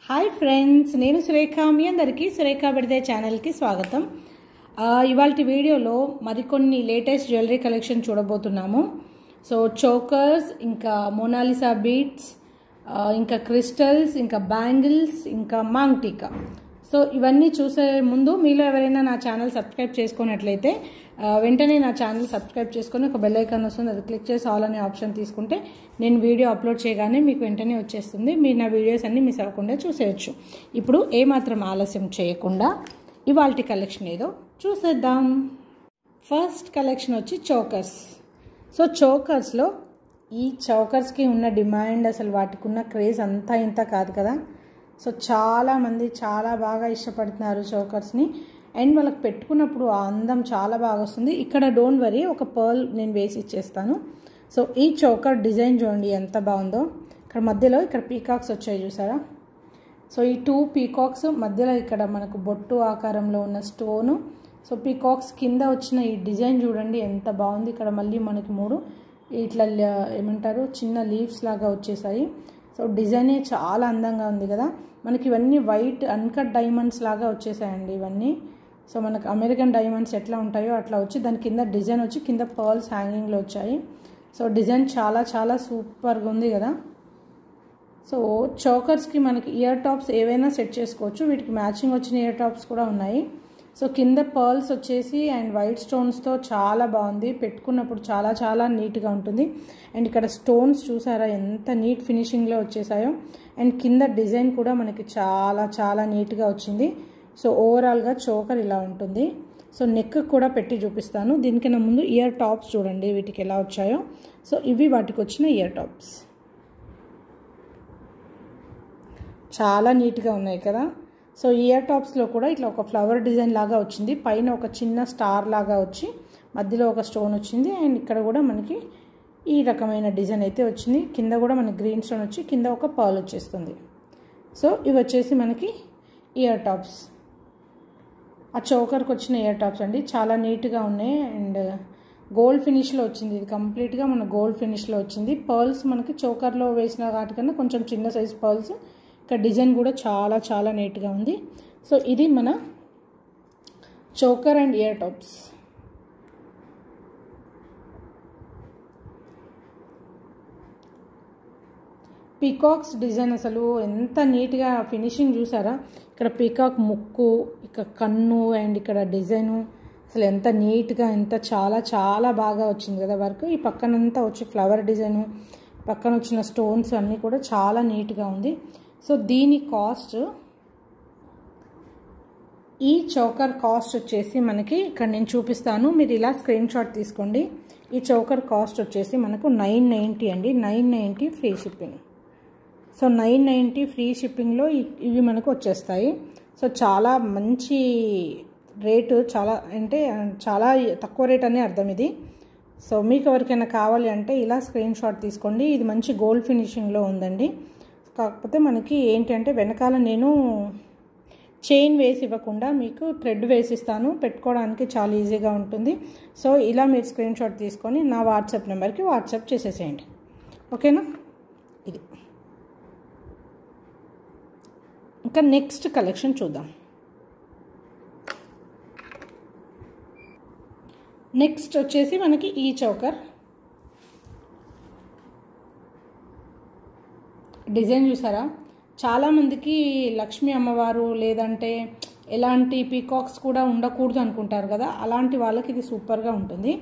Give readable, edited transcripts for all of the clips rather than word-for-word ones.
Hi friends, నేను సురేఖ. మీ అందరికీ Surekha birthday ఛానల్కి స్వాగతం. ఇవాల్టి వీడియోలో మరికొన్ని లేటెస్ట్ జ్యువెలరీ కలెక్షన్ చూడబోతున్నాము. సో చోకర్స్, ఇంకా మోనాలిసా బీడ్స్, ఇంకా క్రిస్టల్స్, ఇంకా బ్యాంగిల్స్, ఇంకా మాంగ్ టీకా. సో ఇవన్నీ చూసే ముందు మీలో ఎవరైనా నా ఛానల్ సబ్స్క్రైబ్ చేసుకున్నట్లయితే వెంటనే నా ఛానల్ సబ్స్క్రైబ్ చేసుకొని ఒక బెల్ ఐకాన్ వస్తుంది, అది క్లిక్ చేసి ఆల్ అనే ఆప్షన్ తీసుకుంటే నేను వీడియో అప్లోడ్ చేయగానే మీకు వెంటనే వచ్చేస్తుంది. మీరు నా వీడియోస్ అన్నీ మిస్ అవ్వకుండా చూసేయచ్చు. ఇప్పుడు ఏమాత్రం ఆలస్యం చేయకుండా ఇవాల్టి కలెక్షన్ ఏదో చూసేద్దాం. ఫస్ట్ కలెక్షన్ వచ్చి చోకర్స్. సో చోకర్స్లో ఈ చోకర్స్కి ఉన్న డిమాండ్, అసలు వాటికి ఉన్న క్రేజ్ అంతా ఇంత కాదు కదా. సో చాలామంది చాలా బాగా ఇష్టపడుతున్నారు చోకర్స్ని. అండ్ వాళ్ళకి పెట్టుకున్నప్పుడు ఆ అందం చాలా బాగా వస్తుంది. ఇక్కడ డోంట్ వరీ, ఒక పర్ల్ నేను వేసి ఇచ్చేస్తాను. సో ఈ చోకర్ డిజైన్ చూడండి ఎంత బాగుందో. ఇక్కడ మధ్యలో ఇక్కడ పీకాక్స్ వచ్చాయి చూసారా. సో ఈ 2 పీకాక్స్ మధ్యలో ఇక్కడ మనకు బొట్టు ఆకారంలో ఉన్న స్టోను. సో పీకాక్స్ కింద వచ్చిన ఈ డిజైన్ చూడండి ఎంత బాగుంది. ఇక్కడ మళ్ళీ మనకి 3 ఇట్లా ఏమంటారు చిన్న లీవ్స్ లాగా వచ్చేసాయి. సో డిజైనే చాలా అందంగా ఉంది కదా. మనకి ఇవన్నీ వైట్ అన్కట్ డైమండ్స్ లాగా వచ్చేసాయండి ఇవన్నీ. సో మనకు అమెరికన్ డైమండ్స్ ఎట్లా ఉంటాయో అట్లా వచ్చి దాని కింద డిజైన్ వచ్చి కింద పర్ల్స్ హ్యాంగింగ్లో వచ్చాయి. సో డిజైన్ చాలా చాలా సూపర్గా ఉంది కదా. సో చోకర్స్కి మనకి ఇయర్ టాప్స్ ఏవైనా సెట్ చేసుకోవచ్చు. వీటికి మ్యాచింగ్ వచ్చిన ఇయర్ టాప్స్ కూడా ఉన్నాయి. సో కింద పర్ల్స్ వచ్చేసి అండ్ వైట్ స్టోన్స్తో చాలా బాగుంది. పెట్టుకున్నప్పుడు చాలా చాలా నీట్గా ఉంటుంది. అండ్ ఇక్కడ స్టోన్స్ చూసారా ఎంత నీట్ ఫినిషింగ్లో వచ్చేసాయో. అండ్ కింద డిజైన్ కూడా మనకి చాలా చాలా నీట్గా వచ్చింది. సో ఓవరాల్గా చోకర్ ఇలా ఉంటుంది. సో నెక్ కూడా పెట్టి చూపిస్తాను. దీనికన్నా ముందు ఇయర్ టాప్స్ చూడండి వీటికి ఎలా వచ్చాయో. సో ఇవి వాటికి వచ్చిన ఇయర్ టాప్స్ చాలా నీట్గా ఉన్నాయి కదా. సో ఇయర్ టాప్స్లో కూడా ఇట్లా ఒక ఫ్లవర్ డిజైన్ లాగా వచ్చింది. పైన ఒక చిన్న స్టార్ లాగా వచ్చి మధ్యలో ఒక స్టోన్ వచ్చింది. అండ్ ఇక్కడ కూడా మనకి ఈ రకమైన డిజైన్ అయితే వచ్చింది. కింద కూడా మనకి గ్రీన్ స్టోన్ వచ్చి కింద ఒక పర్ల్ వచ్చేస్తుంది. సో ఇవి వచ్చేసి మనకి ఇయర్ టాప్స్. ఆ చోకర్కి వచ్చిన ఇయర్ టాప్స్ అండి, చాలా నీట్గా ఉన్నాయి. అండ్ గోల్డ్ ఫినిష్లో వచ్చింది. ఇది కంప్లీట్గా మన గోల్డ్ ఫినిష్లో వచ్చింది. పర్ల్స్ మనకి చోకర్లో వేసిన వాటికన్నా కొంచెం చిన్న సైజ్ పర్ల్స్. ఇక్కడ డిజైన్ కూడా చాలా చాలా నీట్గా ఉంది. సో ఇది మన choker and ear tops. Peacocks design అసలు ఎంత నీట్గా ఫినిషింగ్ చూసారా. ఇక్కడ పీకాక్ ముక్కు, ఇక్కడ కన్ను, అండ్ ఇక్కడ డిజైను అసలు ఎంత నీట్గా ఎంత చాలా చాలా బాగా వచ్చింది కదా వర్క్. ఈ పక్కనంతా వచ్చి ఫ్లవర్ డిజైను, పక్కన వచ్చిన స్టోన్స్ అన్నీ కూడా చాలా నీట్గా ఉంది. సో దీని కాస్ట్, ఈ చోకర్ కాస్ట్ వచ్చేసి మనకి ఇక్కడ నేను చూపిస్తాను, మీరు ఇలా స్క్రీన్ షాట్ తీసుకోండి. ఈ చోకర్ కాస్ట్ వచ్చేసి మనకు 990 అండి. 990 ఫ్రీ షిప్పింగ్. సో 990 ఫ్రీ షిప్పింగ్లో ఇవి మనకు వచ్చేస్తాయి. సో చాలా మంచి రేటు, చాలా అంటే చాలా తక్కువ రేట్ అనే అర్థం ఇది. సో మీకు ఎవరికైనా కావాలి అంటే ఇలా స్క్రీన్ షాట్ తీసుకోండి. ఇది మంచి గోల్డ్ ఫినిషింగ్లో ఉందండి. కాకపోతే మనకి ఏంటంటే వెనకాల నేను చైన్ వేసి ఇవ్వకుండా మీకు థ్రెడ్ వేసిస్తాను, పెట్టుకోవడానికి చాలా ఈజీగా ఉంటుంది. సో ఇలా మీరు స్క్రీన్ షాట్ తీసుకొని నా వాట్సాప్ నెంబర్కి వాట్సాప్ చేసేసేయండి, ఓకేనా. ఇది ఇంకా నెక్స్ట్ కలెక్షన్ చూద్దాం. నెక్స్ట్ వచ్చేసి మనకి ఈ చోకర్ డిజైన్ చూసారా. చాలామందికి లక్ష్మీ అమ్మవారు లేదంటే ఎలాంటి పీకాక్స్ కూడా ఉండకూడదు అనుకుంటారు కదా, అలాంటి వాళ్ళకి ఇది సూపర్గా ఉంటుంది.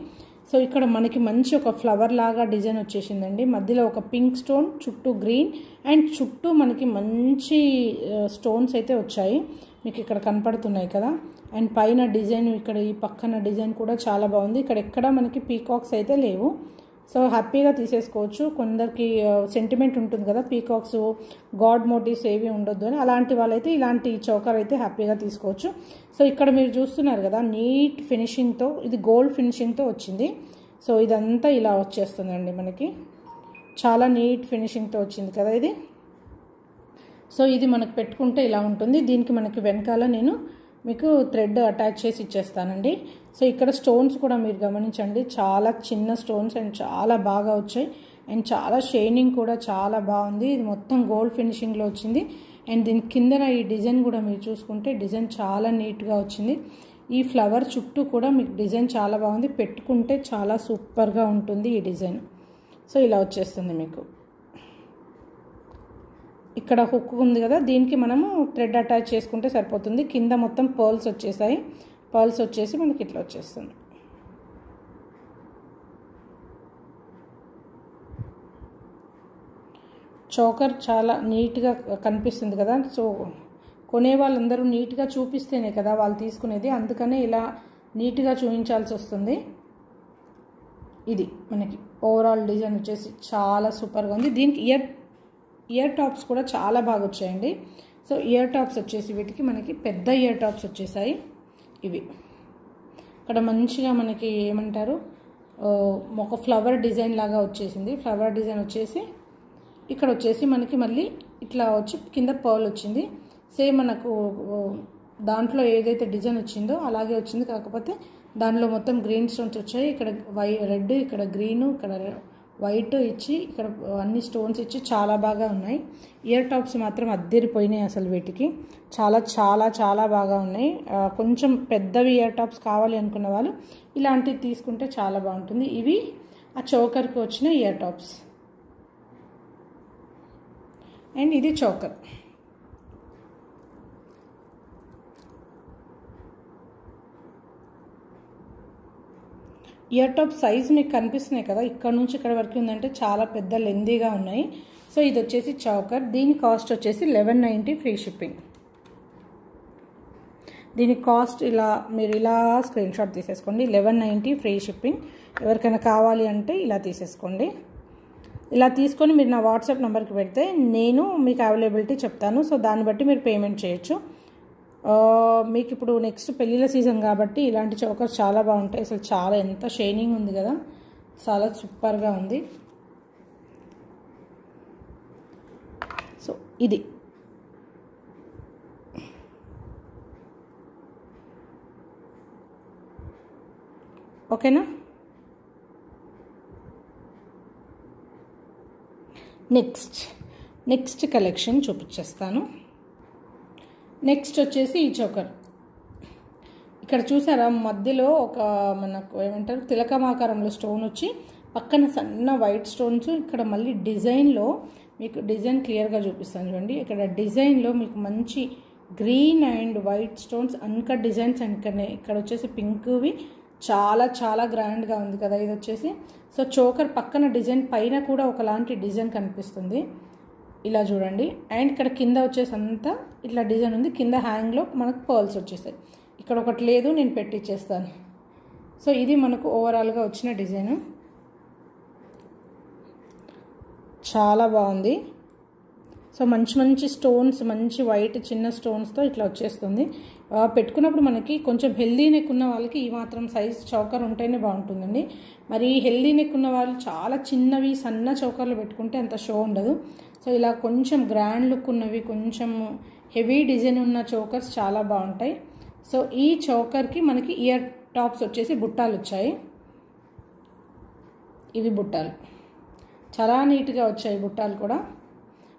సో ఇక్కడ మనకి మంచి ఒక ఫ్లవర్ లాగా డిజైన్ వచ్చేసిందండి. మధ్యలో ఒక పింక్ స్టోన్, చుట్టూ గ్రీన్, అండ్ చుట్టూ మనకి మంచి స్టోన్స్ అయితే వచ్చాయి, మీకు ఇక్కడ కనపడుతున్నాయి కదా. అండ్ పైన డిజైన్, ఇక్కడ ఈ పక్కన డిజైన్ కూడా చాలా బాగుంది. ఇక్కడ ఎక్కడ మనకి పీకాక్స్ అయితే లేవు. సో హ్యాపీగా తీసేసుకోవచ్చు. కొందరికి సెంటిమెంట్ ఉంటుంది కదా, పీకాక్స్ గాడ్ మోటివ్స్ ఏవి ఉండొద్దు అని, అలాంటి వాళ్ళైతే ఇలాంటి చోకర్ అయితే హ్యాపీగా తీసుకోవచ్చు. సో ఇక్కడ మీరు చూస్తున్నారు కదా నీట్ ఫినిషింగ్తో, ఇది గోల్డ్ ఫినిషింగ్తో వచ్చింది. సో ఇదంతా ఇలా వచ్చేస్తుందండి మనకి, చాలా నీట్ ఫినిషింగ్తో వచ్చింది కదా ఇది. సో ఇది మనకు పెట్టుకుంటే ఇలా ఉంటుంది. దీనికి మనకి వెనకాల నేను మీకు థ్రెడ్ అటాచ్ చేసి ఇచ్చేస్తానండి. సో ఇక్కడ స్టోన్స్ కూడా మీరు గమనించండి, చాలా చిన్న స్టోన్స్ అండ్ చాలా బాగా వచ్చాయి. అండ్ చాలా షైనింగ్ కూడా చాలా బాగుంది. ఇది మొత్తం గోల్డ్ ఫినిషింగ్లో వచ్చింది. అండ్ దీని కిందన ఈ డిజైన్ కూడా మీరు చూసుకుంటే డిజైన్ చాలా నీట్గా వచ్చింది. ఈ ఫ్లవర్ చుట్టూ కూడా మీకు డిజైన్ చాలా బాగుంది, పెట్టుకుంటే చాలా సూపర్గా ఉంటుంది ఈ డిజైన్. సో ఇలా వచ్చేస్తుంది మీకు. ఇక్కడ హుక్ ఉంది కదా, దీనికి మనము థ్రెడ్ అటాచ్ చేసుకుంటే సరిపోతుంది. కింద మొత్తం పర్ల్స్ వచ్చేసాయి, పర్ల్స్ వచ్చేసి మనకి ఇట్లా వచ్చేస్తుంది. చోకర్ చాలా నీట్గా కనిపిస్తుంది కదా. సో కొనే వాళ్ళందరూ నీట్గా చూపిస్తేనే కదా వాళ్ళు తీసుకునేది, అందుకనే ఇలా నీట్గా చూపించాల్సి వస్తుంది. ఇది మనకి ఓవరాల్ డిజైన్ వచ్చేసి చాలా సూపర్గా ఉంది. దీనికి ఇయర్ టాప్స్ కూడా చాలా బాగా వచ్చాయండి. సో ఇయర్ టాప్స్ వచ్చేసి వీటికి మనకి పెద్ద ఇయర్ టాప్స్ వచ్చేసాయి. ఇవి ఇక్కడ మంచిగా మనకి ఏమంటారు, ఒక ఫ్లవర్ డిజైన్ లాగా వచ్చేసింది. ఫ్లవర్ డిజైన్ వచ్చేసి ఇక్కడ వచ్చేసి మనకి మళ్ళీ ఇట్లా వచ్చి కింద పర్ల్ వచ్చింది. సేమ్ మనకు దాంట్లో ఏదైతే డిజైన్ వచ్చిందో అలాగే వచ్చింది, కాకపోతే దానిలో మొత్తం గ్రీన్ స్టోన్స్ వచ్చాయి. ఇక్కడ రెడ్, ఇక్కడ గ్రీను, ఇక్కడ వైట్ ఇచ్చి ఇక్కడ అన్ని స్టోన్స్ ఇచ్చి చాలా బాగా ఉన్నాయి. ఇయర్ టాప్స్ మాత్రం అద్దరిపోయినాయి అసలు. వీటికి చాలా చాలా చాలా బాగా ఉన్నాయి. కొంచెం పెద్దవి ఇయర్ టాప్స్ కావాలి అనుకున్న వాళ్ళు ఇలాంటివి తీసుకుంటే చాలా బాగుంటుంది. ఇవి ఆ చోకర్కి వచ్చిన ఇయర్ టాప్స్. అండ్ ఇది చోకర్. ఇయర్ టాప్ సైజ్ మీకు కనిపిస్తున్నాయి కదా, ఇక్కడ నుంచి ఇక్కడ వరకు ఉందంటే చాలా పెద్ద లెందీగా ఉన్నాయి. సో ఇది వచ్చేసి చౌకర్. దీని కాస్ట్ వచ్చేసి 1190 ఫ్రీ షిప్పింగ్. దీని కాస్ట్ ఇలా మీరు ఇలా స్క్రీన్ షాట్ తీసేసుకోండి. 1190 ఫ్రీ షిప్పింగ్. ఎవరికైనా కావాలి అంటే ఇలా తీసేసుకోండి. ఇలా తీసుకొని మీరు నా వాట్సాప్ నెంబర్కి పెడితే నేను మీకు అవైలబిలిటీ చెప్తాను. సో దాన్ని బట్టి మీరు పేమెంట్ చేయొచ్చు. మీకు ఇప్పుడు నెక్స్ట్ పెళ్ళిళ్ళ సీజన్ కాబట్టి ఇలాంటి చౌకర్స్ చాలా బాగుంటాయి. అసలు చాలా ఎంత షైనింగ్ ఉంది కదా, చాలా సూపర్గా ఉంది. సో ఇది ఓకేనా. నెక్స్ట్ కలెక్షన్ చూపించేస్తాను. నెక్స్ట్ వచ్చేసి ఈ చోకర్. ఇక్కడ చూసారా, మధ్యలో ఒక మనకు ఏమంటారు తిలకమాకారంలో స్టోన్ వచ్చి పక్కన సన్న వైట్ స్టోన్స్. ఇక్కడ మళ్ళీ డిజైన్లో మీకు డిజైన్ క్లియర్గా చూపిస్తాను చూడండి. ఇక్కడ డిజైన్లో మీకు మంచి green and white stones uncut designs. ఇక్కడ వచ్చేసి పింక్వి చాలా చాలా గ్రాండ్గా ఉంది కదా ఇది వచ్చేసి. సో చోకర్ పక్కన డిజైన్ పైన కూడా ఒకలాంటి డిజైన్ కనిపిస్తుంది, ఇలా చూడండి. అండ్ ఇక్కడ కింద వచ్చేసి అంతా ఇట్లా డిజైన్ ఉంది. కింద హ్యాంగ్లో మనకు పర్ల్స్ వచ్చేసాయి. ఇక్కడ ఒకటి లేదు, నేను పెట్టిచ్చేస్తాను. సో ఇది మనకు ఓవరాల్గా వచ్చిన డిజైన్. చాలా బాగుంది. సో మంచి స్టోన్స్, మంచి వైట్ చిన్న స్టోన్స్తో ఇట్లా వచ్చేస్తుంది. పెట్టుకున్నప్పుడు మనకి కొంచెం హెల్దీ నెక్ ఉన్న వాళ్ళకి ఈ మాత్రం సైజ్ చౌకర్ ఉంటేనే బాగుంటుందండి. మరి హెల్దీ నెక్ ఉన్న వాళ్ళు చాలా చిన్నవి సన్న చౌకర్లు పెట్టుకుంటే అంత షో ఉండదు. సో ఇలా కొంచెం గ్రాండ్ లుక్ ఉన్నవి, కొంచెం హెవీ డిజైన్ ఉన్న చోకర్స్ చాలా బాగుంటాయి. సో ఈ చోకర్కి మనకి ఇయర్ టాప్స్ వచ్చేసి బుట్టాలు వచ్చాయి. ఇవి బుట్టాలు చాలా నీట్గా వచ్చాయి. బుట్టాలు కూడా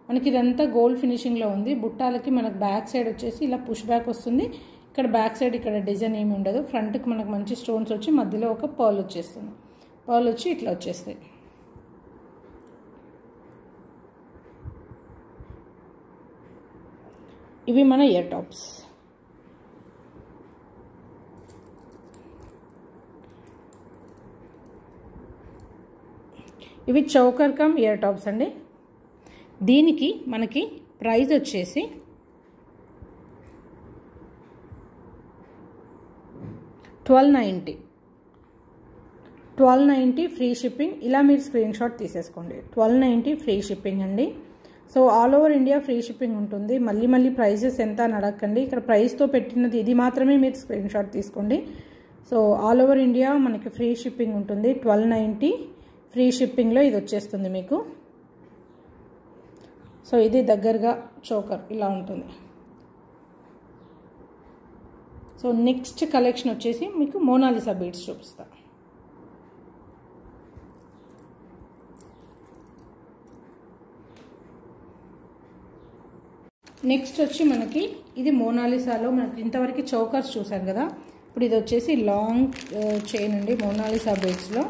మనకి ఇదంతా గోల్డ్ ఫినిషింగ్లో ఉంది. బుట్టాలకి మనకు బ్యాక్ సైడ్ వచ్చేసి ఇలా పుష్ బ్యాక్ వస్తుంది. ఇక్కడ బ్యాక్ సైడ్ ఇక్కడ డిజైన్ ఏమి ఉండదు. ఫ్రంట్కి మనకు మంచి స్టోన్స్ వచ్చి మధ్యలో ఒక పర్ల్ వచ్చేస్తుంది. పర్ల్ వచ్చి ఇట్లా వచ్చేస్తాయి. ఇవి మన ఇయర్ టాప్స్. ఇవి చౌకర్ కమ్ ఇయర్ టాప్స్ అండి. దీనికి మనకి ప్రైస్ వచ్చేసి $1290 ఫ్రీ షిప్పింగ్. ఇలా మీరు స్క్రీన్ షాట్ తీసేసుకోండి. 1290 ఫ్రీ షిప్పింగ్ అండి. So all over India free shipping ఉంటుంది. మళ్ళీ ప్రైజెస్ ఎంత అని అడగండి. ఇక్కడ ప్రైస్తో పెట్టినది ఇది మాత్రమే మీరు స్క్రీన్ షాట్ తీసుకోండి. సో ఆల్ ఓవర్ ఇండియా మనకి ఫ్రీ షిప్పింగ్ ఉంటుంది. 1290 ఫ్రీ షిప్పింగ్లో ఇది వచ్చేస్తుంది మీకు. సో ఇది దగ్గరగా చోకర్ ఇలా ఉంటుంది. సో నెక్స్ట్ కలెక్షన్ వచ్చేసి మీకు మోనాలిసా బీడ్స్ చూపిస్తా. నెక్స్ట్ వచ్చి మనకి ఇది మోనాలిసాలో మనకి ఇంతవరకు చౌకర్స్ చూసారు కదా, ఇప్పుడు ఇది వచ్చేసి లాంగ్ చైన్ అండి మోనాలిసా బీడ్స్లో.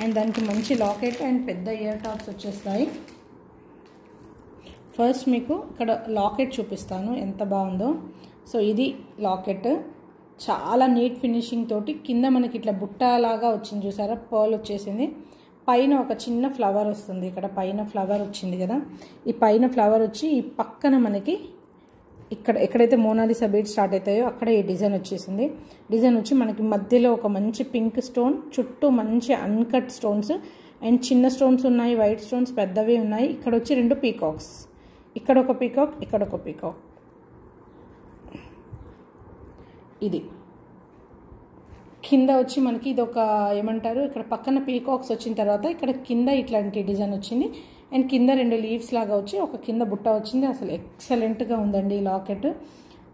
అండ్ దానికి మంచి లాకెట్ అండ్ పెద్ద ఇయర్ టాప్స్ వచ్చేస్తాయి. ఫస్ట్ మీకు ఇక్కడ లాకెట్ చూపిస్తాను ఎంత బాగుందో. సో ఇది లాకెట్, చాలా నీట్ ఫినిషింగ్ తోటి కింద మనకి ఇట్లా బుట్టలాగా వచ్చింది చూసారా, పర్ల్ వచ్చేసింది. పైన ఒక చిన్న ఫ్లవర్ వస్తుంది, ఇక్కడ పైన ఫ్లవర్ వచ్చింది కదా, ఈ పైన ఫ్లవర్ వచ్చి ఈ పక్కన మనకి ఇక్కడ ఎక్కడైతే మోనాలిసా బీడ్స్ స్టార్ట్ అవుతాయో అక్కడ ఈ డిజైన్ వచ్చేసింది. డిజైన్ వచ్చి మనకి మధ్యలో ఒక మంచి పింక్ స్టోన్, చుట్టూ మంచి అన్కట్ స్టోన్స్ అండ్ చిన్న స్టోన్స్ ఉన్నాయి, వైట్ స్టోన్స్ పెద్దవి ఉన్నాయి. ఇక్కడ వచ్చి 2 పీకాక్స్, ఇక్కడ ఒక పీకాక్, ఇక్కడ ఒక పీకాక్. ఇది కింద వచ్చి మనకి ఇది ఒక ఏమంటారు, ఇక్కడ పక్కన పీకాక్స్ వచ్చిన తర్వాత ఇక్కడ కింద ఇట్లాంటి డిజైన్ వచ్చింది. అండ్ కింద 2 లీవ్స్ లాగా వచ్చి ఒక కింద బుట్ట వచ్చింది. అసలు ఎక్సలెంట్గా ఉందండి ఈ లాకెట్,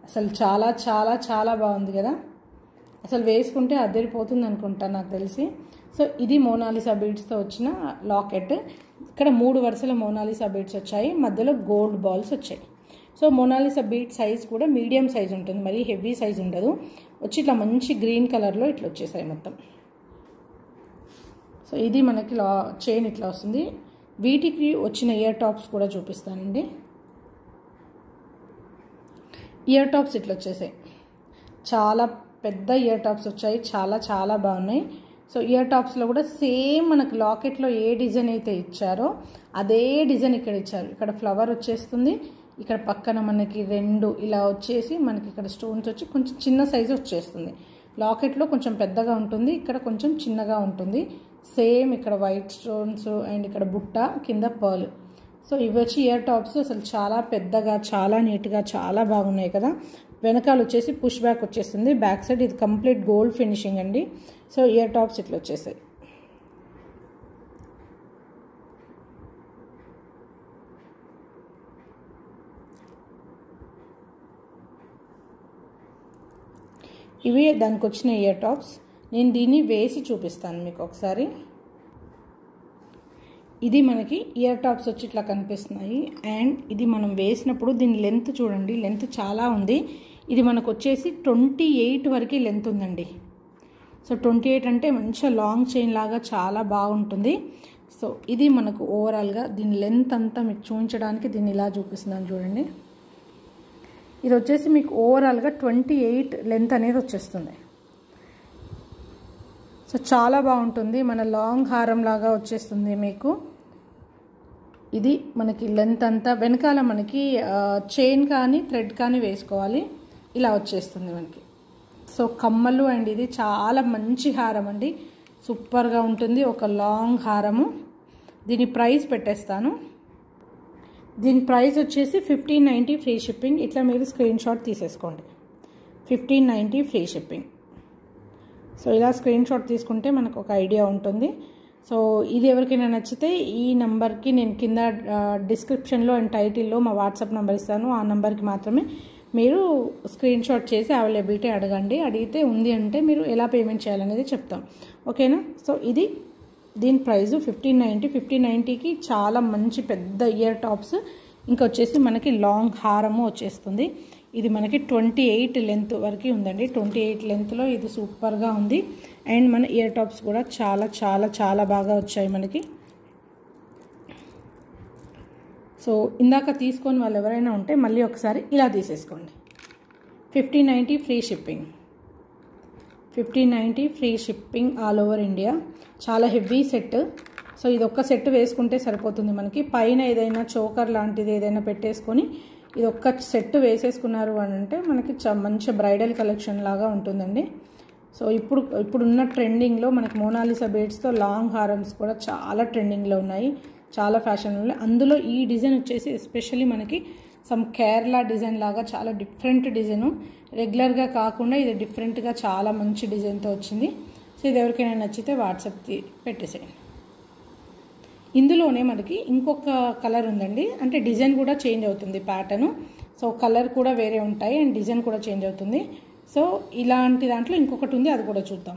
అసలు చాలా చాలా చాలా బాగుంది కదా, అసలు వేసుకుంటే అదిరిపోతుంది అనుకుంటా నాకు తెలిసి. సో ఇది మోనాలిసా బీడ్స్తో వచ్చిన లాకెట్. ఇక్కడ 3 వరుసల మోనాలిసా బీడ్స్ వచ్చాయి, మధ్యలో గోల్డ్ బాల్స్ వచ్చాయి. సో మోనాలిసా బీడ్ సైజ్ కూడా మీడియం సైజ్ ఉంటుంది, మరీ హెవీ సైజ్ ఉండదు. వచ్చి ఇట్లా మంచి గ్రీన్ కలర్లో ఇట్లా వచ్చేసాయి మొత్తం. సో ఇది మనకి చైన్ ఇట్లా వస్తుంది. వీటికి వచ్చిన ఇయర్ టాప్స్ కూడా చూపిస్తానండి. ఇయర్ టాప్స్ ఇట్లా వచ్చేసాయి, చాలా పెద్ద ఇయర్ టాప్స్ వచ్చాయి, చాలా చాలా బాగున్నాయి. సో ఇయర్ టాప్స్లో కూడా సేమ్ మనకు లాకెట్లో ఏ డిజైన్ అయితే ఇచ్చారో అదే డిజైన్ ఇక్కడ ఇచ్చారు. ఇక్కడ ఫ్లవర్ వచ్చేస్తుంది, ఇక్కడ పక్కన మనకి 2 ఇలా వచ్చేసి మనకి ఇక్కడ స్టోన్స్ వచ్చి కొంచెం చిన్న సైజు వచ్చేస్తుంది. లాకెట్లో కొంచెం పెద్దగా ఉంటుంది, ఇక్కడ కొంచెం చిన్నగా ఉంటుంది. సేమ్ ఇక్కడ వైట్ స్టోన్స్ అండ్ ఇక్కడ బుట్ట, కింద పర్ల్. సో ఇవి వచ్చి ఇయర్ టాప్స్ అసలు చాలా పెద్దగా, చాలా నీట్గా, చాలా బాగున్నాయి కదా. వెనకాల వచ్చేసి పుష్ బ్యాక్ వచ్చేస్తుంది, బ్యాక్ సైడ్ ఇది కంప్లీట్ గోల్డ్ ఫినిషింగ్ అండి. సో ఇయర్ టాప్స్ ఇట్లా వచ్చేసాయి. ఇవి దానికి వచ్చిన ఇయర్ టాప్స్. నేను దీన్ని వేసి చూపిస్తాను మీకు ఒకసారి. ఇది మనకి ఇయర్ టాప్స్ వచ్చి ఇట్లా కనిపిస్తున్నాయి. అండ్ ఇది మనం వేసినప్పుడు దీని లెంత్ చూడండి, లెంత్ చాలా ఉంది. ఇది మనకు వచ్చేసి 28 వరకు లెంత్ ఉందండి. సో 28 అంటే మంచిగా లాంగ్ చైన్ లాగా చాలా బాగుంటుంది. సో ఇది మనకు ఓవరాల్గా దీని లెంత్ అంతా మీకు చూపించడానికి దీన్ని ఇలా చూపిస్తున్నాను చూడండి. ఇది వచ్చేసి మీకు ఓవరాల్గా 28 లెంత్ అనేది వచ్చేస్తుంది. సో చాలా బాగుంటుంది, మన లాంగ్ హారం లాగా వచ్చేస్తుంది మీకు. ఇది మనకి లెంత్ అంతా వెనకాల మనకి చైన్ కానీ థ్రెడ్ కానీ వేసుకోవాలి, ఇలా వచ్చేస్తుంది మనకి. సో కమ్మలు అండ్ ఇది చాలా మంచి హారం అండి, సూపర్గా ఉంటుంది, ఒక లాంగ్ హారము. దీని ప్రైస్ పెట్టేస్తాను. దీని ప్రైస్ వచ్చేసి 1590 ఫ్రీ షిప్పింగ్. ఇట్లా మీరు స్క్రీన్ షాట్ తీసేసుకోండి, 1590 ఫ్రీ షిప్పింగ్. సో ఇలా స్క్రీన్ షాట్ తీసుకుంటే మనకు ఒక ఐడియా ఉంటుంది. సో ఇది ఎవరికైనా నచ్చితే ఈ నెంబర్కి నేను కింద డిస్క్రిప్షన్లో అండ్ టైటిల్లో మా వాట్సాప్ నెంబర్ ఇస్తాను, ఆ నెంబర్కి మాత్రమే మీరు స్క్రీన్ షాట్ చేసి అవైలబిలిటీ అడగండి. అడిగితే ఉంది అంటే మీరు ఎలా పేమెంట్ చేయాలనేది చెప్తాం, ఓకేనా. సో ఇది దీని ప్రైస్ 1590. 1590కి చాలా మంచి పెద్ద ఇయర్ టాప్స్, ఇంకా వచ్చేసి మనకి లాంగ్ హారము వచ్చేస్తుంది. ఇది మనకి 28 లెంత్ వరకు ఉందండి. 28 లెంత్లో ఇది సూపర్గా ఉంది. అండ్ మన ఇయర్ టాప్స్ కూడా చాలా చాలా చాలా బాగా వచ్చాయి మనకి. సో ఇందాక తీసుకొని వాళ్ళు ఎవరైనా ఉంటే మళ్ళీ ఒకసారి ఇలా తీసేసుకోండి. 1590 free shipping, 1590 free shipping all over India. చాలా హెవీ సెట్. సో ఇది ఒక్క సెట్ వేసుకుంటే సరిపోతుంది మనకి. పైన ఏదైనా చోకర్ లాంటిది ఏదైనా పెట్టేసుకొని ఇది ఒక్క సెట్ వేసేసుకున్నారు అని అంటే మనకి మంచి బ్రైడల్ కలెక్షన్ లాగా ఉంటుందండి. సో ఇప్పుడున్న ట్రెండింగ్లో మనకి మోనాలిసా బీడ్స్తో లాంగ్ హారమ్స్ కూడా చాలా ట్రెండింగ్లో ఉన్నాయి, చాలా ఫ్యాషన్లో ఉన్నాయి. అందులో ఈ డిజైన్ వచ్చేసి ఎస్పెషల్లీ మనకి సమ్ కేరళ డిజైన్ లాగా చాలా డిఫరెంట్ డిజైను, రెగ్యులర్గా కాకుండా ఇది డిఫరెంట్గా చాలా మంచి డిజైన్తో వచ్చింది. సో ఇది ఎవరికైనా నచ్చితే వాట్సాప్కి పెట్టేసేయండి. ఇందులోనే మనకి ఇంకొక కలర్ ఉందండి, అంటే డిజైన్ కూడా చేంజ్ అవుతుంది ప్యాటర్ను. సో కలర్ కూడా వేరే ఉంటాయి అండ్ డిజైన్ కూడా చేంజ్ అవుతుంది. సో ఇలాంటి దాంట్లో ఇంకొకటి ఉంది, అది కూడా చూద్దాం.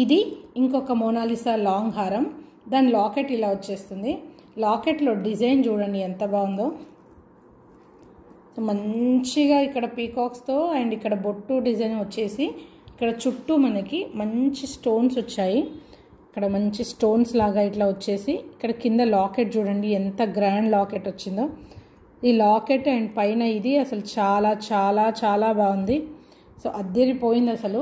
ఇది ఇంకొక మోనాలిసా లాంగ్ హారం, దాని లాకెట్ ఇలా వచ్చేస్తుంది. లాకెట్లో డిజైన్ చూడండి ఎంత బాగుందో. సో మంచిగా ఇక్కడ పీకాక్స్తో అండ్ ఇక్కడ బొట్టు డిజైన్ వచ్చేసి ఇక్కడ చుట్టూ మనకి మంచి స్టోన్స్ వచ్చాయి. ఇక్కడ మంచి స్టోన్స్ లాగా ఇట్లా వచ్చేసి ఇక్కడ కింద లాకెట్ చూడండి ఎంత గ్రాండ్ లాకెట్ వచ్చిందో. ఈ లాకెట్ అండ్ పైన ఇది అసలు చాలా చాలా చాలా బాగుంది. సో అద్దరిపోయింది అసలు.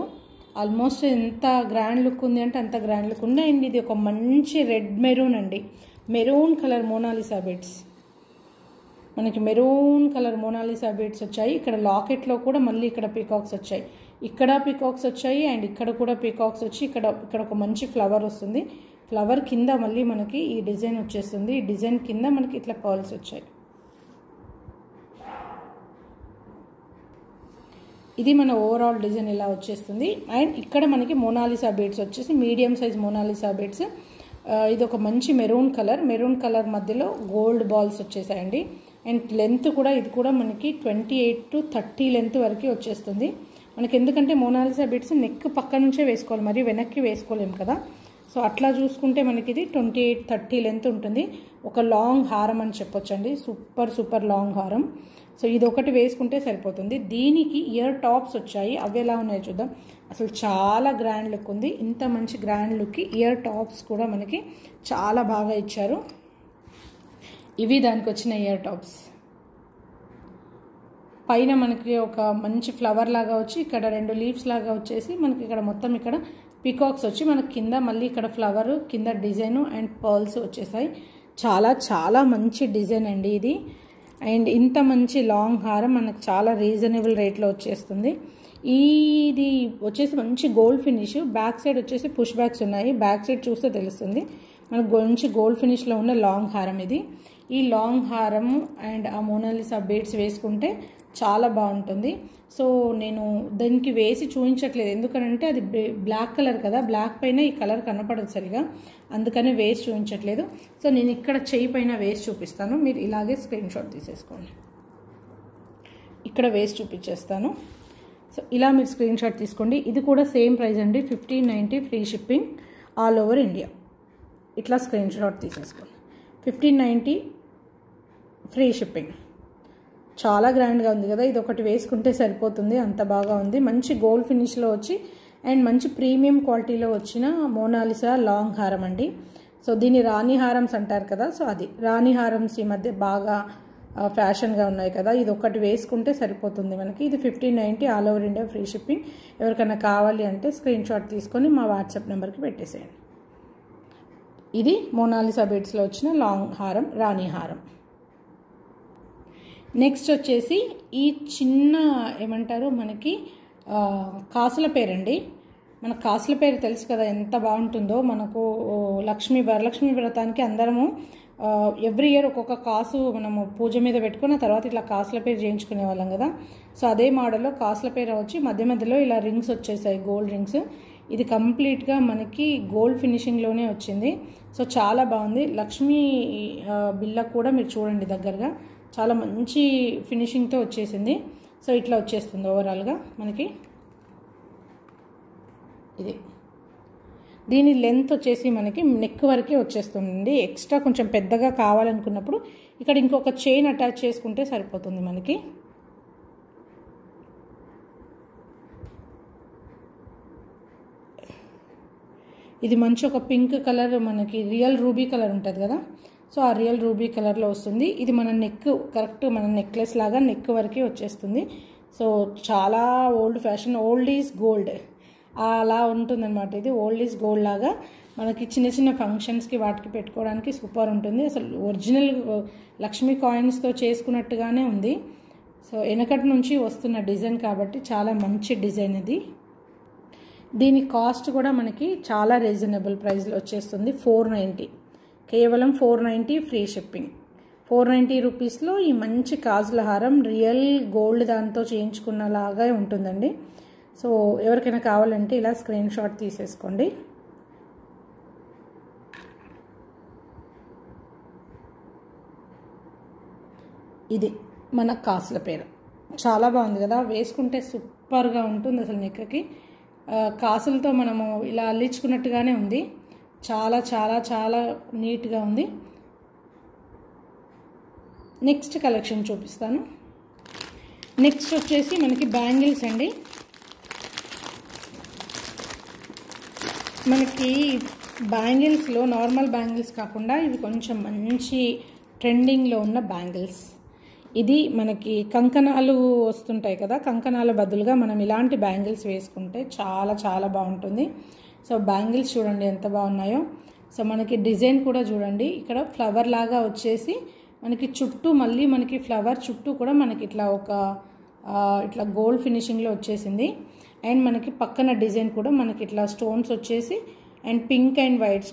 ఆల్మోస్ట్ ఎంత గ్రాండ్ లుక్ ఉంది అంటే అంత గ్రాండ్ లుక్ ఉంది. అండ్ ఇది ఒక మంచి రెడ్ మెరూన్ అండి, మెరూన్ కలర్ మోనాలిసా బీడ్స్. మనకి మెరూన్ కలర్ మోనాలిసా బీడ్స్ వచ్చాయి. ఇక్కడ లాకెట్లో కూడా మళ్ళీ ఇక్కడ పీకాక్స్ వచ్చాయి, ఇక్కడ పీకాక్స్ వచ్చాయి అండ్ ఇక్కడ కూడా పీకాక్స్ వచ్చి ఇక్కడ ఒక మంచి ఫ్లవర్ వస్తుంది. ఫ్లవర్ కింద మళ్ళీ మనకి ఈ డిజైన్ వచ్చేస్తుంది. ఈ డిజైన్ కింద మనకి ఇట్లా పర్ల్స్ వచ్చాయి. ఇది మన ఓవరాల్ డిజైన్ ఇలా వచ్చేస్తుంది. అండ్ ఇక్కడ మనకి మోనాలిసా బీడ్స్ వచ్చేసి మీడియం సైజ్ మోనాలిసా బీడ్స్. ఇది ఒక మంచి మెరూన్ కలర్ మధ్యలో గోల్డ్ బాల్స్ వచ్చేసాయండి. అండ్ లెంత్ కూడా ఇది కూడా మనకి 28 to 30 లెంత్ వరకు వచ్చేస్తుంది మనకి. ఎందుకంటే మోనాలిసా బీడ్స్ నెక్ పక్క నుంచే వేసుకోవాలి, మరి వెనక్కి వేసుకోలేము కదా. సో అట్లా చూసుకుంటే మనకి ఇది 28-30 లెంత్ ఉంటుంది. ఒక లాంగ్ హారం అని చెప్పొచ్చండి, సూపర్ లాంగ్ హారం. సో ఇది ఒకటి వేసుకుంటే సరిపోతుంది. దీనికి ఇయర్ టాప్స్ వచ్చాయి, అవి ఎలా ఉన్నాయో చూద్దాం. అసలు చాలా గ్రాండ్ లుక్ ఉంది. ఇంత మంచి గ్రాండ్ లుక్కి ఇయర్ టాప్స్ కూడా మనకి చాలా బాగా ఇచ్చారు. ఇవి దానికి వచ్చిన ఇయర్ టాప్స్. పైన మనకి ఒక మంచి ఫ్లవర్ లాగా వచ్చి ఇక్కడ 2 లీవ్స్ లాగా వచ్చేసి మనకి ఇక్కడ మొత్తం ఇక్కడ పీకాక్స్ వచ్చి మనకి కింద మళ్ళీ ఇక్కడ ఫ్లవర్ కింద డిజైన్ అండ్ పర్ల్స్ వచ్చేసాయి. చాలా చాలా మంచి డిజైన్ అండి ఇది. అండ్ ఇంత మంచి లాంగ్ హారం మనకు చాలా రీజనబుల్ రేట్లో వచ్చేస్తుంది. ఇది వచ్చేసి మంచి గోల్డ్ ఫినిష్. బ్యాక్ సైడ్ వచ్చేసి పుష్ బ్యాక్స్ ఉన్నాయి, బ్యాక్ సైడ్ చూస్తే తెలుస్తుంది. మనకు మంచి గోల్డ్ ఫినిష్లో ఉన్న లాంగ్ హారం ఇది. ఈ లాంగ్ హారం అండ్ ఆ మోనాలిసా బీడ్స్ వేసుకుంటే చాలా బాగుంటుంది. సో నేను దానికి వేసి చూపించట్లేదు, ఎందుకనంటే అది బ్లాక్ కలర్ కదా, బ్లాక్ పైన ఈ కలర్ కనపడదు సరిగా, అందుకని వేసి చూపించట్లేదు. సో నేను ఇక్కడ చెయ్యి పైన వేసి చూపిస్తాను, మీరు ఇలాగే స్క్రీన్ షాట్ తీసేసుకోండి. ఇక్కడ వేసి చూపించేస్తాను. సో ఇలా మీరు స్క్రీన్ షాట్ తీసుకోండి. ఇది కూడా సేమ్ ప్రైస్ అండి, 1590 free shipping all over India. ఇట్లా స్క్రీన్ షాట్ తీసేసుకోండి. 1590 ఫ్రీ షిప్పింగ్. చాలా గ్రాండ్గా ఉంది కదా, ఇది ఒకటి వేసుకుంటే సరిపోతుంది, అంత బాగా ఉంది. మంచి గోల్డ్ ఫినిష్లో వచ్చి అండ్ మంచి ప్రీమియం క్వాలిటీలో వచ్చిన మోనాలిసా లాంగ్ హారం అండి. సో దీన్ని రాణి హారమ్స్ అంటారు కదా, సో అది రాణి హారమ్స్ ఈ మధ్య బాగా ఫ్యాషన్గా ఉన్నాయి కదా, ఇది ఒకటి వేసుకుంటే సరిపోతుంది మనకి. ఇది 1590 all over India free shipping. ఎవరికైనా కావాలి అంటే స్క్రీన్ షాట్ తీసుకొని మా వాట్సాప్ నెంబర్కి పెట్టేసేయండి. ఇది మోనాలిసా బీడ్స్లో వచ్చిన లాంగ్ హారం, రాణి హారం. నెక్స్ట్ వచ్చేసి ఈ చిన్న ఏమంటారు మనకి కాసుల పేరండి. మన కాసుల పేరు తెలుసు కదా ఎంత బాగుంటుందో. మనకు వరలక్ష్మి వ్రతానికి అందరము ఎవ్రీ ఇయర్ ఒక్కొక్క కాసు మనము పూజ మీద పెట్టుకున్న తర్వాత ఇట్లా కాసుల పేరు చేయించుకునే వాళ్ళం కదా. సో అదే మోడల్లో కాసుల పేరు వచ్చి మధ్యలో ఇలా రింగ్స్ వచ్చేసాయి, గోల్డ్ రింగ్స్. ఇది కంప్లీట్గా మనకి గోల్డ్ ఫినిషింగ్లోనే వచ్చింది. సో చాలా బాగుంది. లక్ష్మీ బిల్ల కూడా మీరు చూడండి దగ్గరగా, చాలా మంచి ఫినిషింగ్తో వచ్చేసింది. సో ఇట్లా వచ్చేస్తుంది ఓవరాల్గా మనకి. ఇది దీని లెంత్ వచ్చేసి మనకి నెక్ వరకే వచ్చేస్తుంది. ఎక్స్ట్రా కొంచెం పెద్దగా కావాలనుకున్నప్పుడు ఇక్కడ ఇంకొక చైన్ అటాచ్ చేసుకుంటే సరిపోతుంది మనకి. ఇది మంచి ఒక పింక్ కలర్, మనకి రియల్ రూబీ కలర్ ఉంటుంది కదా, సో ఆ రియల్ రూబీ కలర్లో వస్తుంది. ఇది మన నెక్ కరెక్ట్ మన నెక్లెస్ లాగా నెక్ వరకే వచ్చేస్తుంది. సో చాలా old fashion, old is gold అలా ఉంటుందన్నమాట. ఇది ఓల్డ్ ఈజ్ గోల్డ్ లాగా మనకి చిన్న ఫంక్షన్స్కి వాటికి పెట్టుకోవడానికి సూపర్ ఉంటుంది. అసలు ఒరిజినల్ లక్ష్మీ కాయిన్స్తో చేసుకున్నట్టుగానే ఉంది. సో వెనకటి నుంచి వస్తున్న డిజైన్ కాబట్టి చాలా మంచి డిజైన్ ఇది. దీని కాస్ట్ కూడా మనకి చాలా రీజనబుల్ ప్రైస్లో వచ్చేస్తుంది. 490, కేవలం 490 ఫ్రీ షిప్పింగ్. 490 రూపీస్లో ఈ మంచి గాజుల హారం రియల్ గోల్డ్ దాంతో చేయించుకున్నలాగా ఉంటుందండి. సో ఎవరికైనా కావాలంటే ఇలా స్క్రీన్ షాట్ తీసేసుకోండి. ఇది మన కాసుల పేరు, చాలా బాగుంది కదా, వేసుకుంటే సూపర్గా ఉంటుంది అసలు. నెక్కకి కాసులతో మనము ఇలా అల్లించుకున్నట్టుగానే ఉంది. చాలా చాలా చాలా నీట్గా ఉంది. నెక్స్ట్ కలెక్షన్ చూపిస్తాను. నెక్స్ట్ వచ్చేసి మనకి బ్యాంగిల్స్ అండి. మనకి బ్యాంగిల్స్లో నార్మల్ బ్యాంగిల్స్ కాకుండా ఇవి కొంచెం మంచి ట్రెండింగ్లో ఉన్న బ్యాంగిల్స్. ఇది మనకి కంకణాలు వస్తుంటాయి కదా, కంకణాల బదులుగా మనం ఇలాంటి బ్యాంగిల్స్ వేసుకుంటే చాలా చాలా బాగుంటుంది. సో బ్యాంగిల్స్ చూడండి ఎంత బాగున్నాయో. సో మనకి డిజైన్ కూడా చూడండి, ఇక్కడ ఫ్లవర్ లాగా వచ్చేసి మనకి చుట్టూ మళ్ళీ మనకి ఫ్లవర్ చుట్టూ కూడా మనకి ఇట్లా ఇట్లా గోల్డ్ ఫినిషింగ్లో వచ్చేసింది. అండ్ మనకి పక్కన డిజైన్ కూడా మనకి ఇట్లా స్టోన్స్ వచ్చేసి అండ్ పింక్ అండ్ వైట్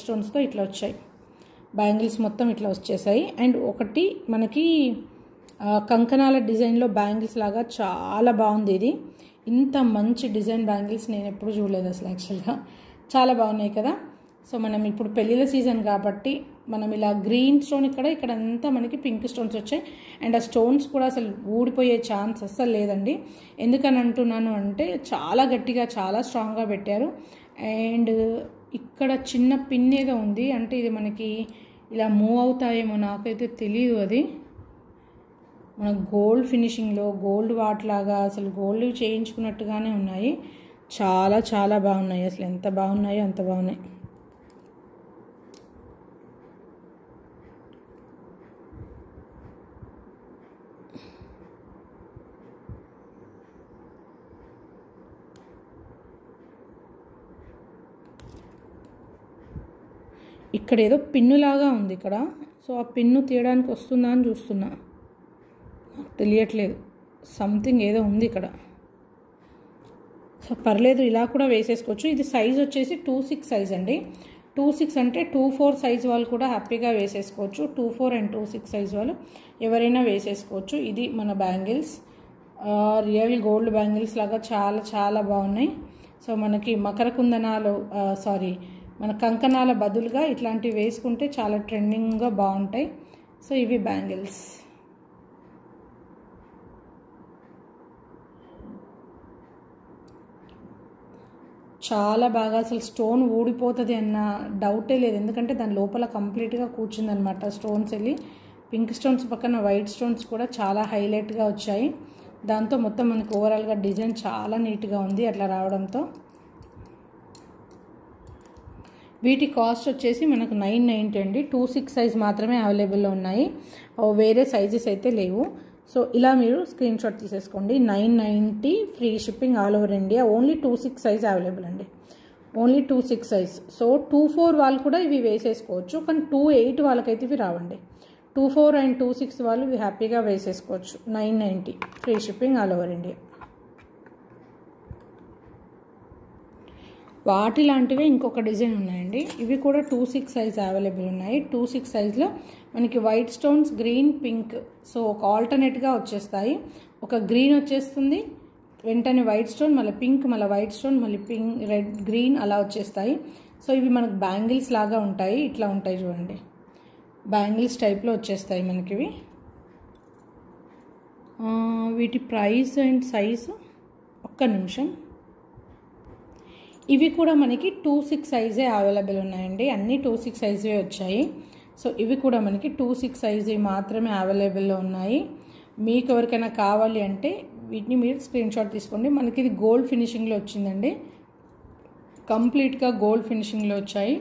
స్టోన్స్తో ఇట్లా వచ్చాయి. బ్యాంగిల్స్ మొత్తం ఇట్లా వచ్చేసాయి. అండ్ ఒకటి మనకి కంకణాల డిజైన్లో బ్యాంగిల్స్ లాగా చాలా బాగుంది. ఇది ఇంత మంచి డిజైన్ బ్యాంగిల్స్ నేను ఎప్పుడు చూడలేదు అసలు. యాక్చువల్గా చాలా బాగున్నాయి కదా. సో మనం ఇప్పుడు పెళ్ళిళ్ళ సీజన్ కాబట్టి మనం ఇలా గ్రీన్ స్టోన్ ఇక్కడ అంతా మనకి పింక్ స్టోన్స్ వచ్చాయి. అండ్ ఆ స్టోన్స్ కూడా అసలు ఊడిపోయే ఛాన్స్ అస్సలు లేదండి. ఎందుకని అంటున్నాను అంటే చాలా గట్టిగా చాలా స్ట్రాంగ్గా పెట్టారు. అండ్ ఇక్కడ చిన్న పిన్ ఏదో ఉంది, అంటే ఇది మనకి ఇలా మూవ్ అవుతాయేమో, నాకైతే తెలియదు. అది మన గోల్డ్ ఫినిషింగ్లో గోల్డ్ వాట్లాగా అసలు గోల్డ్ చేయించుకున్నట్టుగానే ఉన్నాయి. చాలా చాలా బాగున్నాయి, అసలు ఎంత బాగున్నాయో అంత బాగున్నాయి. ఇక్కడ ఏదో పిన్నులాగా ఉంది ఇక్కడ. సో ఆ పిన్ను తీయడానికి వస్తుందా అని చూస్తున్నా, తెలియట్లేదు. సంథింగ్ ఏదో ఉంది ఇక్కడ. సో పర్లేదు, ఇలా కూడా వేసేసుకోవచ్చు. ఇది సైజ్ వచ్చేసి 2-6 సైజ్ అండి. 2-6 అంటే 2-4 సైజ్ వాళ్ళు కూడా హ్యాపీగా వేసేసుకోవచ్చు. 2-4 అండ్ 2-6 సైజ్ వాళ్ళు ఎవరైనా వేసేసుకోవచ్చు. ఇది మన బ్యాంగిల్స్, రియల్ గోల్డ్ బ్యాంగిల్స్ లాగా చాలా చాలా బాగున్నాయి. సో మనకి మకర కుందనాలు మన కంకణాల బదులుగా ఇట్లాంటివి వేసుకుంటే చాలా ట్రెండింగ్గా బాగుంటాయి. సో ఇవి బ్యాంగిల్స్. చాలా బాగా, అసలు స్టోన్ ఊడిపోతుంది అన్న డౌటే లేదు, ఎందుకంటే దాని లోపల కంప్లీట్గా కూర్చుందనమాట స్టోన్స్ వెళ్ళి. పింక్ స్టోన్స్ పక్కన వైట్ స్టోన్స్ కూడా చాలా హైలైట్గా వచ్చాయి. దాంతో మొత్తం మనకు ఓవరాల్గా డిజైన్ చాలా నీట్గా ఉంది అట్లా రావడంతో. వీటి కాస్ట్ వచ్చేసి మనకు 990 అండి. 2-6 సైజ్ మాత్రమే అవైలబుల్లో ఉన్నాయి, వేరే సైజెస్ అయితే లేవు. సో ఇలా మీరు స్క్రీన్ షాట్ తీసేసుకోండి. 990 free shipping all over India. Only 2-6 size available అండి, ఓన్లీ 2-6 సైజ్. సో 2-4 వాళ్ళు కూడా ఇవి వేసేసుకోవచ్చు, కానీ 2-8 వాళ్ళకైతే ఇవి రావండి. 2-4 అండ్ 2-6 వాళ్ళు ఇవి హ్యాపీగా వేసేసుకోవచ్చు. 990 free shipping all over India. వాటి లాంటివే ఇంకొక డిజైన్ ఉన్నాయండి. ఇవి కూడా 2-6 సైజ్ అవైలబుల్ ఉన్నాయి. 2-6 సైజ్లో మనకి white stones, green, pink, so ఒక ఆల్టర్నేట్గా వచ్చేస్తాయి. ఒక గ్రీన్ వచ్చేస్తుంది, వెంటనే వైట్ స్టోన్, మళ్ళీ పింక్, మళ్ళీ వైట్ స్టోన్, మళ్ళీ పింక్, రెడ్, గ్రీన్ అలా వచ్చేస్తాయి. సో ఇవి మనకు బ్యాంగిల్స్ లాగా ఉంటాయి, ఇట్లా ఉంటాయి చూడండి, బ్యాంగిల్స్ టైప్లో వచ్చేస్తాయి మనకి ఇవి. వీటి ప్రైస్ అండ్ సైజు ఒక్క నిమిషం. ఇవి కూడా మనకి 2-6 సైజే అవైలబుల్ ఉన్నాయండి, అన్నీ 2-6 సైజే వచ్చాయి. సో ఇవి కూడా మనకి 2-6 సైజే మాత్రమే అవైలబుల్లో ఉన్నాయి. మీకు ఎవరికైనా కావాలి అంటే వీటిని మీరు స్క్రీన్ షాట్ తీసుకోండి. మనకి ఇది గోల్డ్ ఫినిషింగ్లో వచ్చిందండి, కంప్లీట్గా గోల్డ్ ఫినిషింగ్లో వచ్చాయి.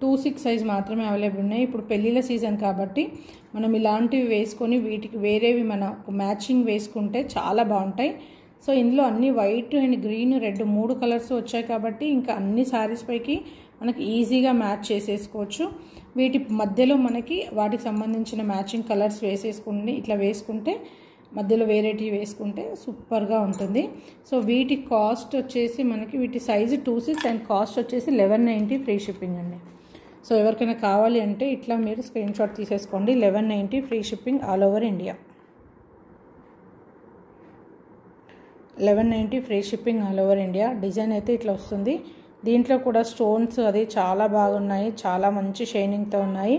2-6 సైజ్ మాత్రమే అవైలబుల్ ఉన్నాయి. ఇప్పుడు పెళ్ళిళ్ళ సీజన్ కాబట్టి మనం ఇలాంటివి వేసుకొని వీటికి వేరేవి మన మ్యాచింగ్ వేసుకుంటే చాలా బాగుంటాయి. సో ఇందులో అన్ని white and green, red 3 colours వచ్చాయి కాబట్టి ఇంకా అన్ని శారీస్ పైకి మనకి ఈజీగా మ్యాచ్ చేసేసుకోవచ్చు. వీటి మధ్యలో మనకి వాటికి సంబంధించిన మ్యాచింగ్ కలర్స్ వేసేసుకుని ఇట్లా వేసుకుంటే మధ్యలో వేరేటి వేసుకుంటే సూపర్గా ఉంటుంది. సో వీటి కాస్ట్ వచ్చేసి మనకి వీటి సైజు 2-6 అండ్ కాస్ట్ వచ్చేసి 1190 ఫ్రీ షిప్పింగ్ అండి. సో ఎవరికైనా కావాలి అంటే ఇట్లా మీరు స్క్రీన్ షాట్ తీసేసుకోండి. 1190 free shipping all over India. 1190 free shipping all over India. Design అయితే ఇట్లా వస్తుంది. దీంట్లో కూడా స్టోన్స్ అది చాలా బాగున్నాయి, చాలా మంచి షైనింగ్తో ఉన్నాయి.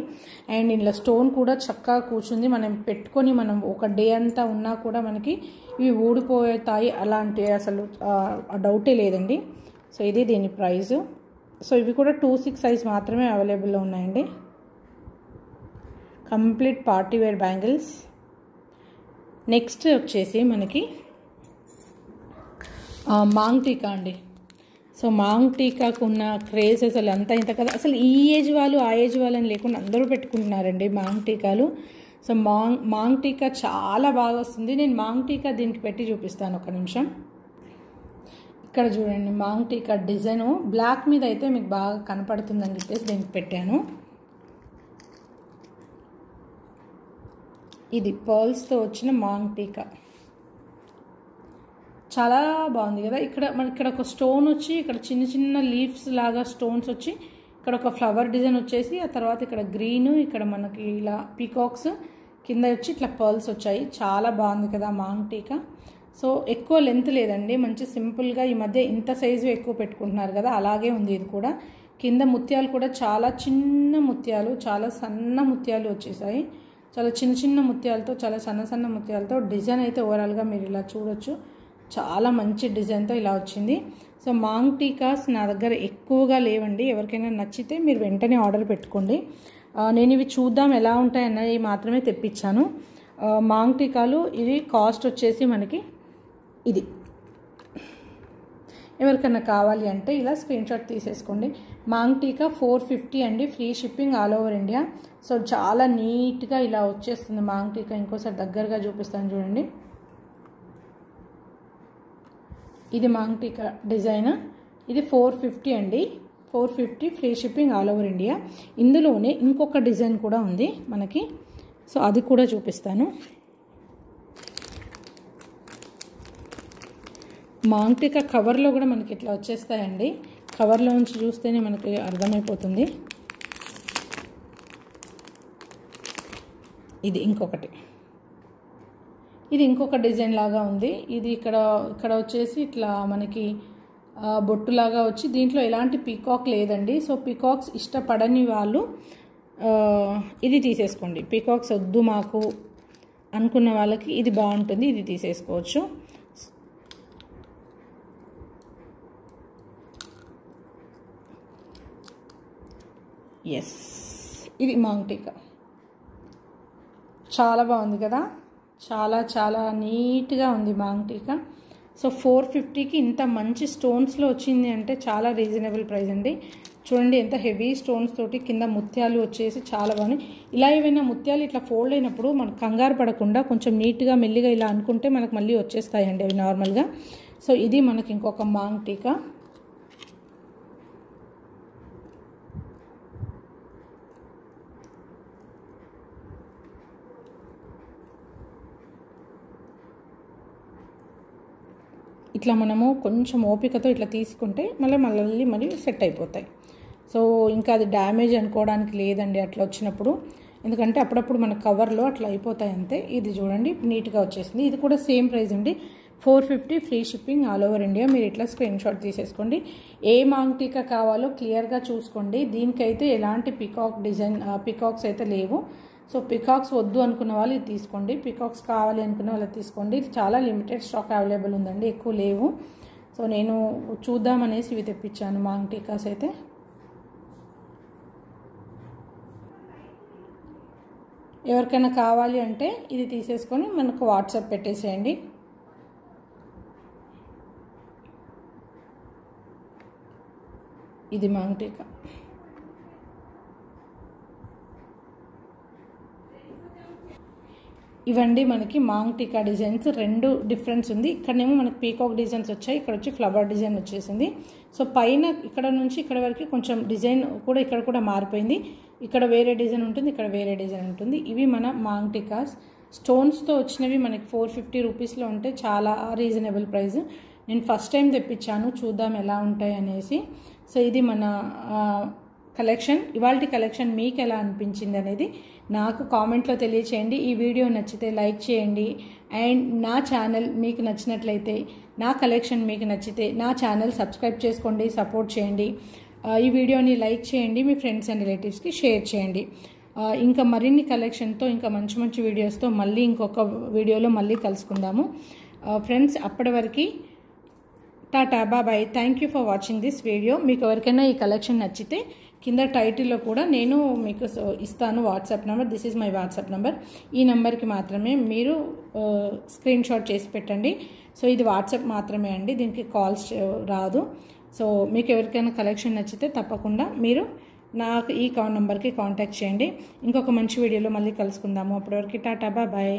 అండ్ ఇందులో స్టోన్ కూడా చక్కగా కూర్చుంది. మనం పెట్టుకొని మనం ఒక డే అంతా ఉన్నా కూడా మనకి ఇవి ఊడిపోతాయి అలాంటి అసలు డౌటే లేదండి. సో ఇది దీని ప్రైజు. సో ఇవి కూడా 2-6 సైజ్ మాత్రమే అవైలబుల్లో ఉన్నాయండి. Complete party wear bangles. Next వచ్చేసి మనకి మాంగ్ టీకా అండి. సో మాంగ్ టీకాకు ఉన్న క్రేజ్ అసలు అంతా ఇంత కదా, అసలు ఈ ఏజ్ వాళ్ళు ఆ ఏజ్ వాళ్ళని లేకుండా అందరూ పెట్టుకుంటున్నారండి మాంగ్ టీకాలు. సో మాంగ్ టీకా చాలా బాగా వస్తుంది. నేను మాంగ్ టీకా దీనికి పెట్టి చూపిస్తాను, ఒక నిమిషం. ఇక్కడ చూడండి మాంగ్ టీకా డిజైను బ్లాక్ మీద అయితే మీకు బాగా కనపడుతుందని చెప్పేసి దీనికి పెట్టాను. ఇది పర్ల్స్తో వచ్చిన మాంగ్ టీకా చాలా బాగుంది కదా. ఇక్కడ ఒక స్టోన్ వచ్చి, ఇక్కడ చిన్న చిన్న లీవ్స్ లాగా స్టోన్స్ వచ్చి, ఇక్కడ ఒక ఫ్లవర్ డిజైన్ వచ్చేసి, ఆ తర్వాత ఇక్కడ గ్రీన్, ఇక్కడ మనకి ఇలా పీకాక్స్ కింద వచ్చి ఇట్లా పర్ల్స్ వచ్చాయి. చాలా బాగుంది కదా మాంగ్ టీకా. సో ఎక్కువ లెంత్ లేదండి, మంచి సింపుల్గా. ఈ మధ్య ఇంత సైజు ఎక్కువ పెట్టుకుంటున్నారు కదా, అలాగే ఉంది ఇది కూడా. కింద ముత్యాలు కూడా చాలా చిన్న ముత్యాలు, చాలా సన్న ముత్యాలు వచ్చేసాయి. చాలా చిన్న చిన్న ముత్యాలతో, చాలా సన్న సన్న ముత్యాలతో డిజైన్ అయితే ఓవరాల్గా మీరు ఇలా చూడొచ్చు. చాలా మంచి డిజైన్తో ఇలా వచ్చింది. సో మాంగ్ టీకాస్ నా దగ్గర ఎక్కువగా లేవండి. ఎవరికైనా నచ్చితే మీరు వెంటనే ఆర్డర్ పెట్టుకోండి. నేను ఇవి చూద్దాం ఎలా ఉంటాయన్నవి మాత్రమే తెప్పించాను. మాంగ్ టీకాలు ఇది కాస్ట్ వచ్చేసి మనకి ఇది. ఎవరికైనా కావాలి అంటే ఇలా స్క్రీన్ షాట్ తీసేసుకోండి. మాంగ్ టీకా 450 అండి, free shipping all over India. So చాలా నీట్గా ఇలా వచ్చేస్తుంది మాంగ్ టీకా. ఇంకోసారి దగ్గరగా చూపిస్తాను చూడండి. ఇది మాంగ్ టీకా డిజైన్. ఇది 450 అండి, 450 free shipping all over India. ఇందులోనే ఇంకొక డిజైన్ కూడా ఉంది మనకి. సో అది కూడా చూపిస్తాను. మాంగ్ టీకా కవర్లో కూడా మనకి ఇట్లా వచ్చేస్తాయండి. కవర్లో నుంచి చూస్తేనే మనకి అర్థమైపోతుంది. ఇది ఇంకొకటి, ఇది ఇంకొక డిజైన్ లాగా ఉంది. ఇది ఇక్కడ వచ్చేసి ఇట్లా మనకి బొట్టులాగా వచ్చి, దీంట్లో ఎలాంటి పీకాక్ లేదండి. సో పీకాక్స్ ఇష్టపడని వాళ్ళు ఇది తీసేసుకోండి. పీకాక్స్ వద్దు మాకు అనుకున్న వాళ్ళకి ఇది బాగుంటుంది, ఇది తీసేసుకోవచ్చు. ఎస్, ఇది మాంగ్ టీకా చాలా బాగుంది కదా, చాలా చాలా నీట్గా ఉంది మాంగ్ టీకా. సో 450కి ఇంత మంచి స్టోన్స్లో వచ్చింది అంటే చాలా రీజనబుల్ ప్రైస్ అండి. చూడండి ఎంత హెవీ స్టోన్స్ తోటి కింద ముత్యాలు వచ్చేసి చాలా బాగున్నాయి. ఇలా ఏవైనా ముత్యాలు ఇట్లా ఫోల్డ్ అయినప్పుడు మనకు కంగారు పడకుండా కొంచెం నీట్గా మెల్లిగా ఇలా అనుకుంటే మనకు మళ్ళీ వచ్చేస్తాయండి అవి నార్మల్గా. సో ఇది మనకి ఇంకొక మాంగ్ టీకా. ఇట్లా మనము కొంచెం ఓపికతో ఇట్లా తీసుకుంటే మళ్ళీ సెట్ అయిపోతాయి. సో ఇంకా అది డ్యామేజ్ అనుకోవడానికి లేదండి అట్లా వచ్చినప్పుడు, ఎందుకంటే అప్పుడప్పుడు మన కవర్లో అట్లా అయిపోతాయి అంతే. ఇది చూడండి నీట్గా వచ్చేసింది. ఇది కూడా సేమ్ ప్రైస్ అండి, 450 free shipping all over India. మీరు ఇట్లా స్క్రీన్ షాట్ తీసేసుకోండి. ఏ మాంగ్ టీకా కావాలో క్లియర్గా చూసుకోండి. దీనికైతే ఎలాంటి పికాక్స్ అయితే లేవు. సో పికాక్స్ వద్దు అనుకున్న వాళ్ళు ఇది తీసుకోండి, పికాక్స్ కావాలి అనుకున్న వాళ్ళు తీసుకోండి. ఇది చాలా లిమిటెడ్ స్టాక్ అవైలబుల్ ఉందండి, ఎక్కువ లేవు. సో నేను చూద్దామనేసి ఇవి తెప్పించాను మాంగ్ టీకాస్ అయితే. ఎవరికైనా కావాలి అంటే ఇది తీసేసుకొని మనకు వాట్సాప్ పెట్టేసేయండి. ఇది మాంగ్ టీకా. ఇవండి మనకి మాంగ్ టీకా డిజైన్స్. రెండు డిఫరెన్స్ ఉంది. ఇక్కడనేమో మనకి పీకాక్ డిజైన్స్ వచ్చాయి, ఇక్కడ వచ్చి ఫ్లవర్ డిజైన్ వచ్చేసింది. సో పైన ఇక్కడ నుంచి ఇక్కడ వరకు కొంచెం డిజైన్ కూడా ఇక్కడ కూడా మారిపోయింది. ఇక్కడ వేరే డిజైన్ ఉంటుంది, ఇక్కడ వేరే డిజైన్ ఉంటుంది. ఇవి మన మాంగ్ టీకాస్. స్టోన్స్తో వచ్చినవి మనకి 450 రూపీస్లో ఉంటే చాలా రీజనబుల్ ప్రైస్. నేను ఫస్ట్ టైం తెప్పించాను, చూద్దాం ఎలా ఉంటాయి అనేసి. సో ఇది మన కలెక్షన్. ఇవాల్టి కలెక్షన్ మీకు ఎలా అనిపించింది అనేది నాకు కామెంట్లో తెలియచేయండి. ఈ వీడియో నచ్చితే లైక్ చేయండి. అండ్ నా ఛానల్ మీకు నచ్చినట్లయితే, నా కలెక్షన్ మీకు నచ్చితే నా ఛానల్ సబ్స్క్రైబ్ చేసుకోండి, సపోర్ట్ చేయండి. ఈ వీడియోని లైక్ చేయండి, మీ ఫ్రెండ్స్ అండ్ రిలేటివ్స్కి షేర్ చేయండి. ఇంకా మరిన్ని కలెక్షన్తో, ఇంకా మంచి మంచి వీడియోస్తో మళ్ళీ ఇంకొక వీడియోలో మళ్ళీ కలుసుకుందాము ఫ్రెండ్స్. అప్పటి వరకు tata, bye. Thank you for watching this video. మీకు ఎవరికైనా ఈ కలెక్షన్ నచ్చితే కింద టైటిల్లో కూడా నేను మీకు ఇస్తాను WhatsApp number. This is my WhatsApp number. ఈ నెంబర్కి మాత్రమే మీరు స్క్రీన్ షాట్ చేసి పెట్టండి. సో ఇది వాట్సాప్ మాత్రమే అండి, దీనికి కాల్స్ రాదు. సో మీకు ఎవరికైనా కలెక్షన్ నచ్చితే తప్పకుండా మీరు నాకు ఈ నెంబర్కి కాంటాక్ట్ చేయండి. ఇంకొక మంచి వీడియోలో మళ్ళీ కలుసుకుందాము. అప్పటివరకు టాటా బాయ్.